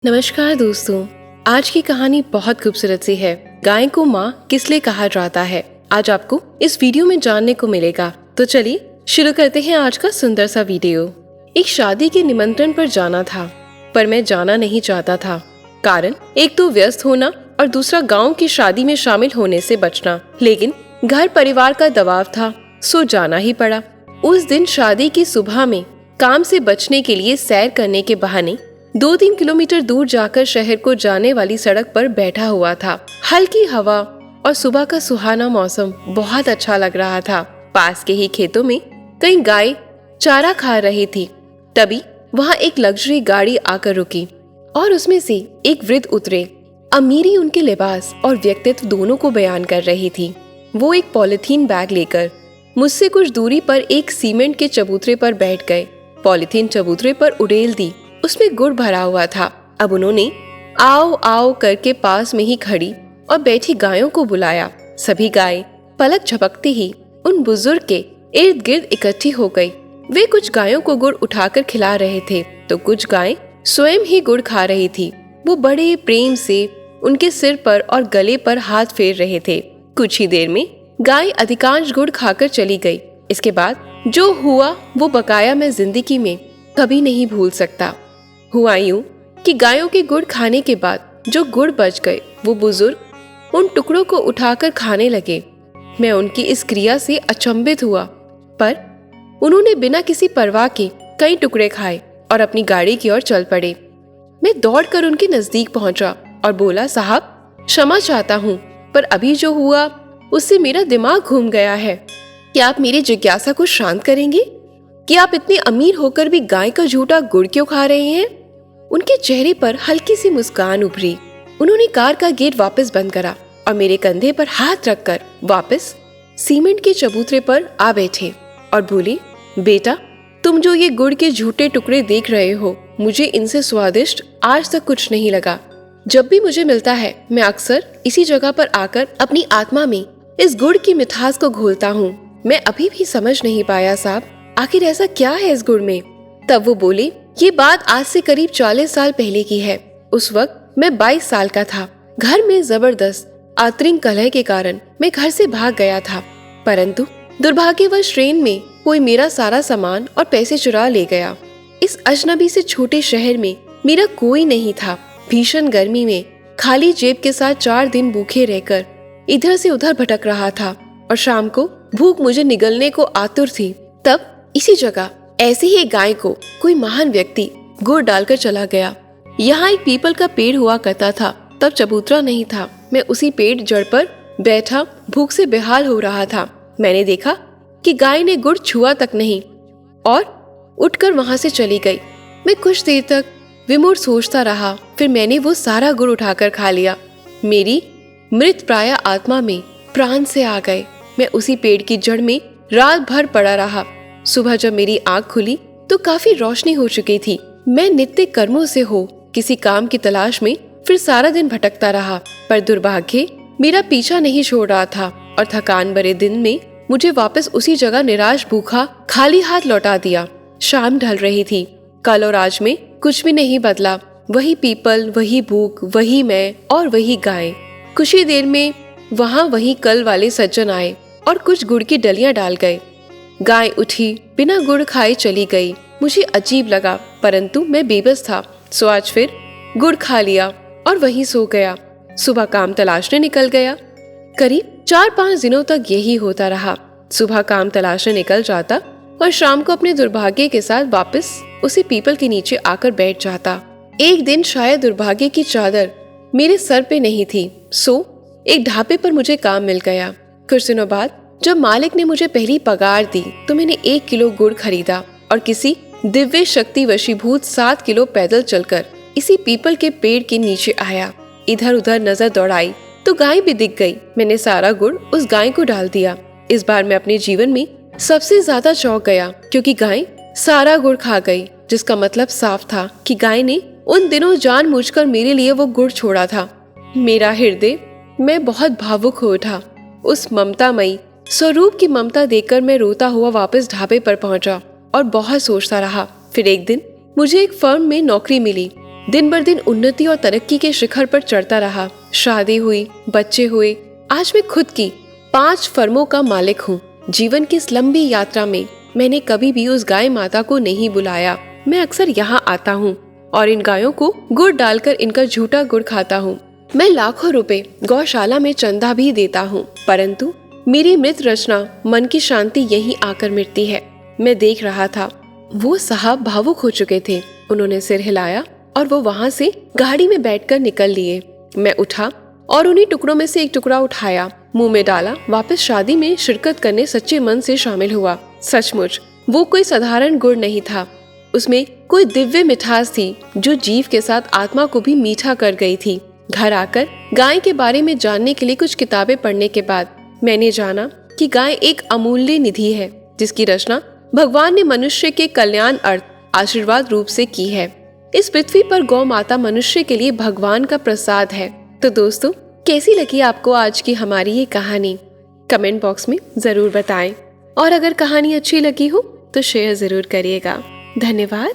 नमस्कार दोस्तों, आज की कहानी बहुत खूबसूरत सी है। गाय को माँ किस लिए कहा जाता है, आज आपको इस वीडियो में जानने को मिलेगा। तो चलिए शुरू करते हैं आज का सुंदर सा वीडियो। एक शादी के निमंत्रण पर जाना था, पर मैं जाना नहीं चाहता था। कारण एक तो व्यस्त होना और दूसरा गाँव की शादी में शामिल होने से बचना। लेकिन घर परिवार का दबाव था, सो जाना ही पड़ा। उस दिन शादी की सुबह में काम से बचने के लिए सैर करने के बहाने 2-3 किलोमीटर दूर जाकर शहर को जाने वाली सड़क पर बैठा हुआ था। हल्की हवा और सुबह का सुहाना मौसम बहुत अच्छा लग रहा था। पास के ही खेतों में कई गाय चारा खा रही थी। तभी वहाँ एक लग्जरी गाड़ी आकर रुकी और उसमें से एक वृद्ध उतरे। अमीरी उनके लिबास और व्यक्तित्व दोनों को बयान कर रही थी। वो एक पॉलिथीन बैग लेकर मुझसे कुछ दूरी पर एक सीमेंट के चबूतरे पर बैठ गए। पॉलिथीन चबूतरे पर उड़ेल दी, उसमें गुड़ भरा हुआ था। अब उन्होंने आओ आओ करके पास में ही खड़ी और बैठी गायों को बुलाया। सभी गायें पलक झपकती ही उन बुजुर्ग के इर्द गिर्द इकट्ठी हो गई। वे कुछ गायों को गुड़ उठाकर खिला रहे थे तो कुछ गायें स्वयं ही गुड़ खा रही थी। वो बड़े प्रेम से उनके सिर पर और गले पर हाथ फेर रहे थे। कुछ ही देर में गाय अधिकांश गुड़ खाकर चली गई। इसके बाद जो हुआ वो बकाया मैं जिंदगी में कभी नहीं भूल सकता। हुआ यूं कि गायों के गुड़ खाने के बाद जो गुड़ बच गए वो बुजुर्ग उन टुकड़ों को उठाकर खाने लगे। मैं उनकी इस क्रिया से अचंभित हुआ, पर उन्होंने बिना किसी परवाह के कई टुकड़े खाए और अपनी गाड़ी की ओर चल पड़े। मैं दौड़कर उनके नजदीक पहुंचा और बोला, साहब क्षमा चाहता हूँ, पर अभी जो हुआ उससे मेरा दिमाग घूम गया है। क्या आप मेरी जिज्ञासा को शांत करेंगे कि आप इतने अमीर होकर भी गाय का झूठा गुड़ क्यों खा रहे हैं? उनके चेहरे पर हल्की सी मुस्कान उभरी। उन्होंने कार का गेट वापस बंद करा और मेरे कंधे पर हाथ रखकर वापस सीमेंट के चबूतरे पर आ बैठे और बोले, बेटा तुम जो ये गुड़ के झूठे टुकड़े देख रहे हो, मुझे इनसे स्वादिष्ट आज तक कुछ नहीं लगा। जब भी मुझे मिलता है मैं अक्सर इसी जगह पर आकर अपनी आत्मा में इस गुड़ की मिठास को घोलता हूँ। मैं अभी भी समझ नहीं पाया साहब, आखिर ऐसा क्या है इस गुड़ में। तब वो बोले, ये बात आज से करीब 40 साल पहले की है। उस वक्त मैं 22 साल का था। घर में जबरदस्त आंतरिक कलह के कारण मैं घर से भाग गया था, परंतु दुर्भाग्यवश ट्रेन में कोई मेरा सारा सामान और पैसे चुरा ले गया। इस अजनबी से छोटे शहर में मेरा कोई नहीं था। भीषण गर्मी में खाली जेब के साथ 4 दिन भूखे रहकर इधर से उधर भटक रहा था और शाम को भूख मुझे निगलने को आतुर थी। तब इसी जगह ऐसे ही गाय को कोई महान व्यक्ति गुड़ डालकर चला गया। यहाँ एक पीपल का पेड़ हुआ करता था। तब चबूतरा नहीं था। मैं उसी पेड़ जड़ पर बैठा भूख से बेहाल हो रहा था। मैंने देखा कि गाय ने गुड़ छुआ तक नहीं और उठकर वहां से चली गई। मैं कुछ देर तक विमूढ़ सोचता रहा, फिर मैंने वो सारा गुड़ उठाकर खा लिया। मेरी मृत प्राय आत्मा में प्राण से आ गए। मैं उसी पेड़ की जड़ में रात भर पड़ा रहा। सुबह जब मेरी आंख खुली तो काफी रोशनी हो चुकी थी। मैं नित्य कर्मों से हो किसी काम की तलाश में फिर सारा दिन भटकता रहा, पर दुर्भाग्य मेरा पीछा नहीं छोड़ रहा था और थकान भरे दिन में मुझे वापस उसी जगह निराश भूखा खाली हाथ लौटा दिया। शाम ढल रही थी। कल और आज में कुछ भी नहीं बदला। वही पीपल, वही भूख, वही मैं और वही गाय। कुछ ही देर में वहाँ वही कल वाले सज्जन आए और कुछ गुड़ की डलियां डाल गए। गाय उठी, बिना गुड़ खाए चली गई। मुझे अजीब लगा, परंतु मैं बेबस था, सो आज फिर गुड़ खा लिया और वहीं सो गया। सुबह काम तलाशने निकल गया। करीब 4-5 दिनों तक यही होता रहा। सुबह काम तलाशने निकल जाता और शाम को अपने दुर्भाग्य के साथ वापस उसी पीपल के नीचे आकर बैठ जाता। एक दिन शायद दुर्भाग्य की चादर मेरे सर पे नहीं थी, सो एक ढाबे पर मुझे काम मिल गया। कुछ दिनों बाद जब मालिक ने मुझे पहली पगार दी तो मैंने 1 किलो गुड़ खरीदा और किसी दिव्य शक्ति वशीभूत 7 किलो पैदल चलकर इसी पीपल के पेड़ के नीचे आया। इधर उधर नजर दौड़ाई तो गाय भी दिख गई। मैंने सारा गुड़ उस गाय को डाल दिया। इस बार मैं अपने जीवन में सबसे ज्यादा चौंक गया, क्योंकि गाय सारा गुड़ खा गई, जिसका मतलब साफ था कि गाय ने उन दिनों जानबूझकर मेरे लिए वो गुड़ छोड़ा था। मेरा हृदय मैं बहुत भावुक हो उठा। उस ममतामयी स्वरूप की ममता देखकर मैं रोता हुआ वापस ढाबे पर पहुंचा और बहुत सोचता रहा। फिर एक दिन मुझे एक फर्म में नौकरी मिली। दिन बर दिन उन्नति और तरक्की के शिखर पर चढ़ता रहा। शादी हुई, बच्चे हुए, आज मैं खुद की 5 फर्मों का मालिक हूँ। जीवन की इस लंबी यात्रा में मैंने कभी भी उस गाय माता को नहीं बुलाया। मैं अक्सर यहाँ आता हूँ और इन गायों को गुड़ डालकर इनका झूठा गुड़ खाता हूँ। मैं लाखों रुपए गौशाला में चंदा भी देता हूँ, परंतु मेरी मृत रचना, मन की शांति यहीं आकर मिटती है। मैं देख रहा था, वो साहब भावुक हो चुके थे। उन्होंने सिर हिलाया और वो वहाँ से गाड़ी में बैठकर निकल लिए। मैं उठा और उन्हीं टुकड़ों में से एक टुकड़ा उठाया, मुंह में डाला, वापस शादी में शिरकत करने सच्चे मन से शामिल हुआ। सचमुच वो कोई साधारण गुड़ नहीं था, उसमें कोई दिव्य मिठास थी जो जीव के साथ आत्मा को भी मीठा कर गई थी। घर आकर गाय के बारे में जानने के लिए कुछ किताबें पढ़ने के बाद मैंने जाना कि गाय एक अमूल्य निधि है, जिसकी रचना भगवान ने मनुष्य के कल्याण अर्थ आशीर्वाद रूप से की है। इस पृथ्वी पर गौ माता मनुष्य के लिए भगवान का प्रसाद है। तो दोस्तों, कैसी लगी आपको आज की हमारी ये कहानी? कमेंट बॉक्स में जरूर बताएं और अगर कहानी अच्छी लगी हो तो शेयर जरूर करिएगा। धन्यवाद।